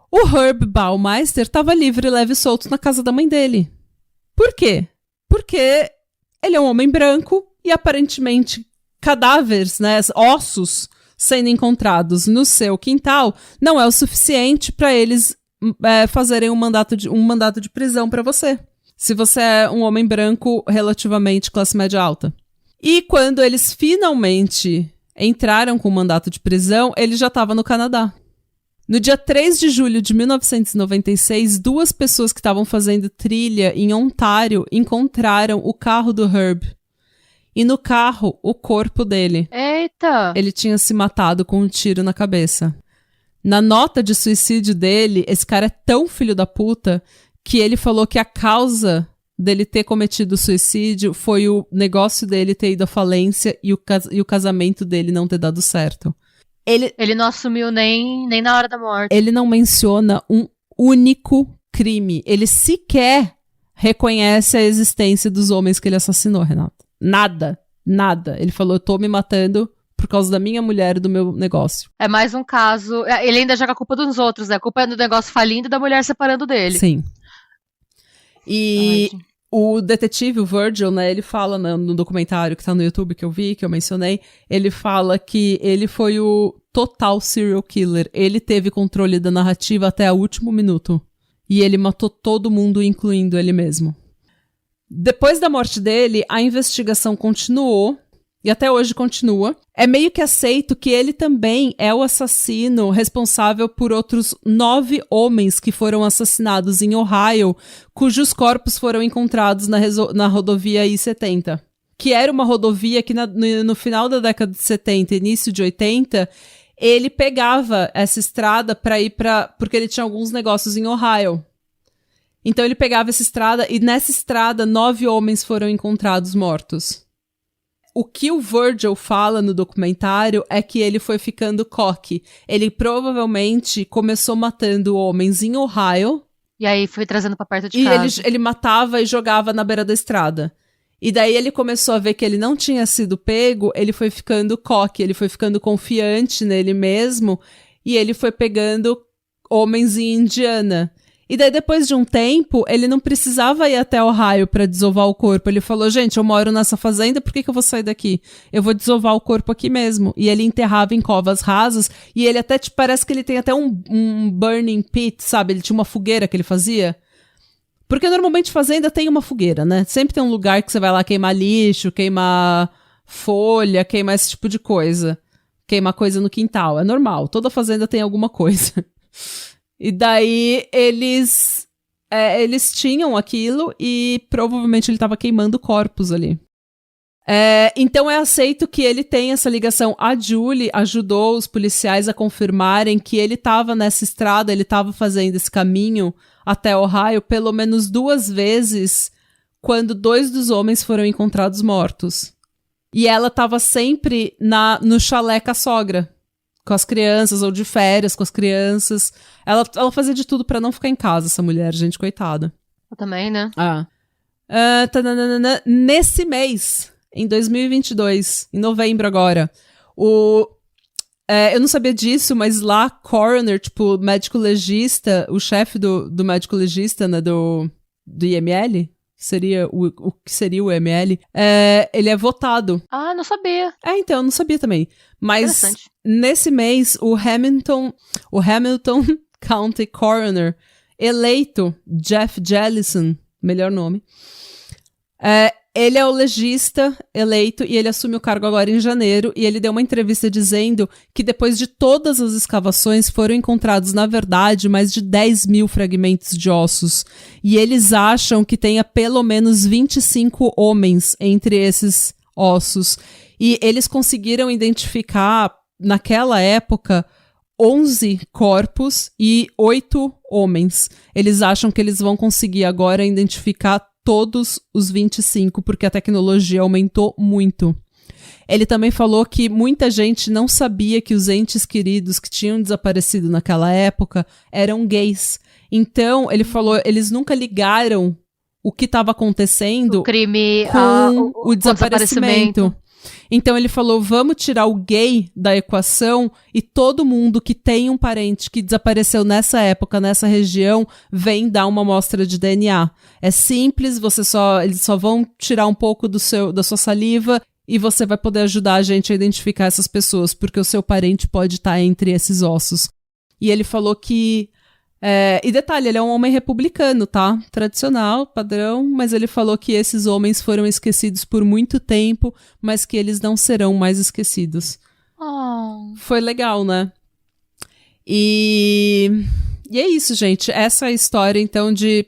o Herb Baumeister estava livre, leve e solto na casa da mãe dele. Por quê? Porque ele é um homem branco e aparentemente cadáveres, né, ossos sendo encontrados no seu quintal não é o suficiente para eles fazerem um mandato de prisão para você. Se você é um homem branco relativamente classe média alta. E quando eles finalmente entraram com o mandato de prisão, ele já estava no Canadá. No dia 3 de julho de 1996, 2 pessoas que estavam fazendo trilha em Ontário encontraram o carro do Herb. E no carro, o corpo dele. Eita! Ele tinha se matado com um tiro na cabeça. Na nota de suicídio dele, esse cara é tão filho da puta que ele falou que a causa dele ter cometido suicídio foi o negócio dele ter ido à falência e o casamento dele não ter dado certo. Ele não assumiu nem na hora da morte. Ele não menciona um único crime. Ele sequer reconhece a existência dos homens que ele assassinou, Renato. Nada. Ele falou, eu tô me matando por causa da minha mulher e do meu negócio. É mais um caso... Ele ainda joga a culpa dos outros, né? A culpa é do negócio falindo e da mulher separando dele. Sim. E o detetive, o Virgil, né, ele fala no documentário que tá no YouTube que eu vi, que eu mencionei, ele fala que ele foi o total serial killer. Ele teve controle da narrativa até o último minuto. E ele matou todo mundo, incluindo ele mesmo. Depois da morte dele, a investigação continuou. E até hoje continua. É meio que aceito que ele também é o assassino responsável por outros 9 homens que foram assassinados em Ohio, cujos corpos foram encontrados na rodovia I-70. Que era uma rodovia que no final da década de 70, início de 80, ele pegava essa estrada para ir porque ele tinha alguns negócios em Ohio. Então ele pegava essa estrada e nessa estrada 9 homens foram encontrados mortos. O que o Virgil fala no documentário é que ele foi ficando cocky. Ele provavelmente começou matando homens em Ohio. E aí foi trazendo pra perto de casa. E ele matava e jogava na beira da estrada. E daí ele começou a ver que ele não tinha sido pego, ele foi ficando cocky, ele foi ficando confiante nele mesmo, e ele foi pegando homens em Indiana. E daí, depois de um tempo, ele não precisava ir até Ohio pra desovar o corpo. Ele falou, gente, eu moro nessa fazenda, por que eu vou sair daqui? Eu vou desovar o corpo aqui mesmo. E ele enterrava em covas rasas, e ele até, parece que ele tem até um burning pit, sabe? Ele tinha uma fogueira que ele fazia. Porque normalmente fazenda tem uma fogueira, né? Sempre tem um lugar que você vai lá queimar lixo, queimar folha, queimar esse tipo de coisa. Queimar coisa no quintal. É normal. Toda fazenda tem alguma coisa. E daí eles tinham aquilo e provavelmente ele estava queimando corpos ali. Então é aceito que ele tem essa ligação. A Julie ajudou os policiais a confirmarem que ele estava nessa estrada, ele estava fazendo esse caminho até Ohio pelo menos 2 vezes quando 2 dos homens foram encontrados mortos. E ela estava sempre no chalé com a sogra, com as crianças, ou de férias com as crianças. Ela fazia de tudo pra não ficar em casa, essa mulher, gente, coitada. Eu também, né? Nesse mês, em 2022, em novembro agora, eu não sabia disso, mas lá, coroner, tipo, médico legista, o chefe do médico legista, né, do IML, seria o que seria o ML, ele é votado. Ah, não sabia. Então, eu não sabia também. Mas nesse mês, o Hamilton County Coroner, eleito Jeff Jellison, melhor nome, ele é o legista eleito e ele assume o cargo agora em janeiro, e ele deu uma entrevista dizendo que depois de todas as escavações foram encontrados, na verdade, mais de 10 mil fragmentos de ossos. E eles acham que tenha pelo menos 25 homens entre esses ossos. E eles conseguiram identificar, naquela época, 11 corpos e 8 homens. Eles acham que eles vão conseguir agora identificar todos os 25, porque a tecnologia aumentou muito. Ele também falou que muita gente não sabia que os entes queridos que tinham desaparecido naquela época eram gays. Então, ele falou, eles nunca ligaram o que estava acontecendo o crime, com o desaparecimento. Então ele falou, vamos tirar o gay da equação e todo mundo que tem um parente que desapareceu nessa época, nessa região, vem dar uma amostra de DNA. É simples, eles só vão tirar um pouco da sua saliva e você vai poder ajudar a gente a identificar essas pessoas, porque o seu parente pode estar entre esses ossos. E ele falou que... e detalhe, ele é um homem republicano, tá? Tradicional, padrão, mas ele falou que esses homens foram esquecidos por muito tempo, mas que eles não serão mais esquecidos. Foi legal, né? E é isso, gente. Essa é a história, então, de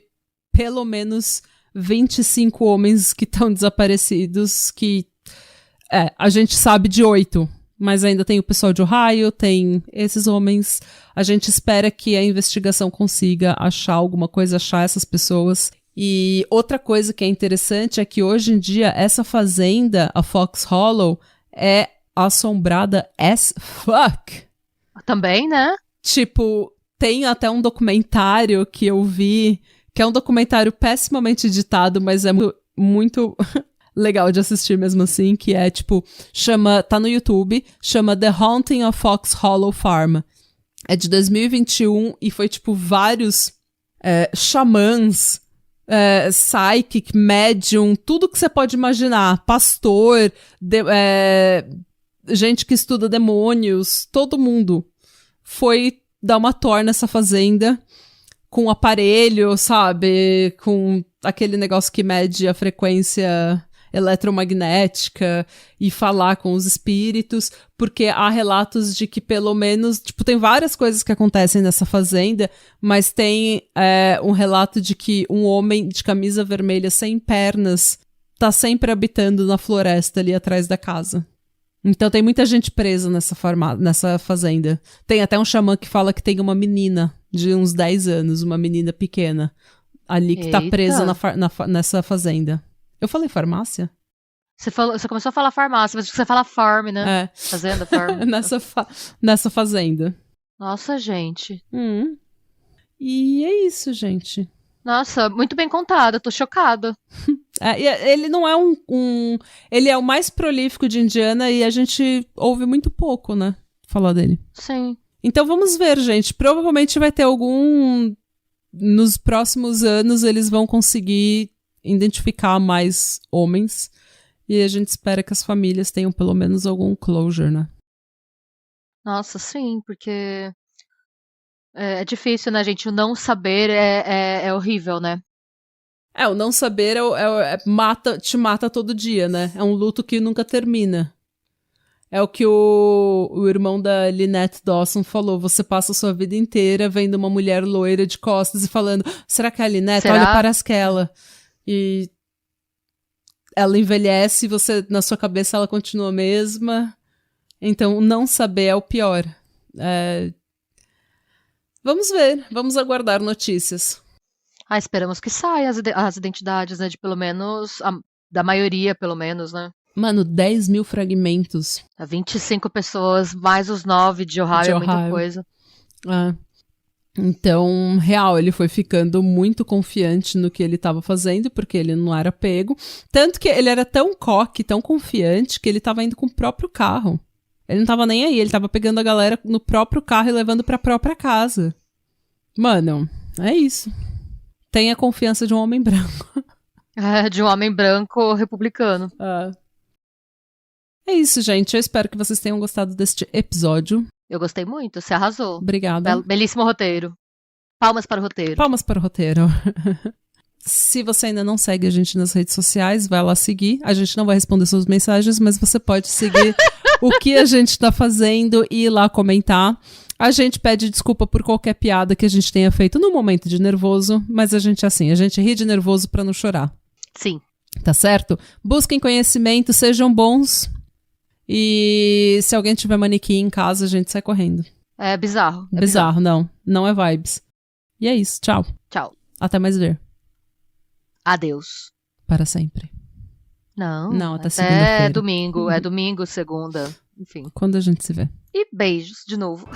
pelo menos 25 homens que estão desaparecidos, que a gente sabe de 8. Mas ainda tem o pessoal de Ohio, tem esses homens. A gente espera que a investigação consiga achar alguma coisa, achar essas pessoas. E outra coisa que é interessante é que hoje em dia essa fazenda, a Fox Hollow, é assombrada as fuck. Também, né? Tipo, tem até um documentário que eu vi, que é um documentário pessimamente editado, mas é muito legal de assistir mesmo assim, que é tipo, tá no YouTube, chama The Haunting of Fox Hollow Farm. É de 2021 e foi tipo vários xamãs, psychic, medium, tudo que você pode imaginar, pastor, gente que estuda demônios, todo mundo foi dar uma tour nessa fazenda com um aparelho, sabe, com aquele negócio que mede a frequência eletromagnética e falar com os espíritos, porque há relatos de que pelo menos, tipo, tem várias coisas que acontecem nessa fazenda, mas tem um relato de que um homem de camisa vermelha sem pernas tá sempre habitando na floresta ali atrás da casa. Então tem muita gente presa nessa fazenda. Tem até um xamã que fala que tem uma menina de uns 10 anos, uma menina pequena, ali que tá presa nessa fazenda. Eu falei farmácia? Você começou a falar farmácia, mas você fala farm, né? Fazenda, farm. nessa fazenda. Nossa, gente. E é isso, gente. Nossa, muito bem contado, eu tô chocada. Ele não é ele é o mais prolífico de Indiana e a gente ouve muito pouco, né? Falar dele. Sim. Então vamos ver, gente. Provavelmente vai ter nos próximos anos eles vão conseguir identificar mais homens e a gente espera que as famílias tenham pelo menos algum closure, né? Nossa, sim, porque é difícil, né, gente? O não saber é horrível, né? O não saber te mata todo dia, né? É um luto que nunca termina. É o que o irmão da Lynette Dawson falou. Você passa a sua vida inteira vendo uma mulher loira de costas e falando, será que é a Lynette? Será? Olha para aquela. E ela envelhece e você, na sua cabeça ela continua a mesma. Então, não saber é o pior. Vamos ver, vamos aguardar notícias. Esperamos que saia as identidades, né? De pelo menos, da maioria, pelo menos, né? Mano, 10 mil fragmentos. 25 pessoas, mais os 9 de Ohio, é muita coisa. Então, real, ele foi ficando muito confiante no que ele estava fazendo, porque ele não era pego. Tanto que ele era tão coque, tão confiante, que ele estava indo com o próprio carro. Ele não tava nem aí, ele tava pegando a galera no próprio carro e levando pra própria casa. Mano, é isso. Tenha confiança de um homem branco. De um homem branco republicano. É isso, gente. Eu espero que vocês tenham gostado deste episódio. Eu gostei muito, você arrasou. Obrigada. Belíssimo roteiro. Palmas para o roteiro. Palmas para o roteiro. Se você ainda não segue a gente nas redes sociais, vai lá seguir. A gente não vai responder suas mensagens, mas você pode seguir o que a gente tá fazendo e ir lá comentar. A gente pede desculpa por qualquer piada que a gente tenha feito no momento de nervoso, mas a gente a gente ri de nervoso pra não chorar. Sim. Tá certo? Busquem conhecimento, sejam bons. E se alguém tiver manequim em casa, a gente sai correndo. É bizarro. Bizarro, não é vibes. E é isso, tchau. Tchau. Até mais ver. Adeus. Para sempre. Não, até segunda-feira. É domingo, segunda, enfim. Quando a gente se vê. E beijos de novo.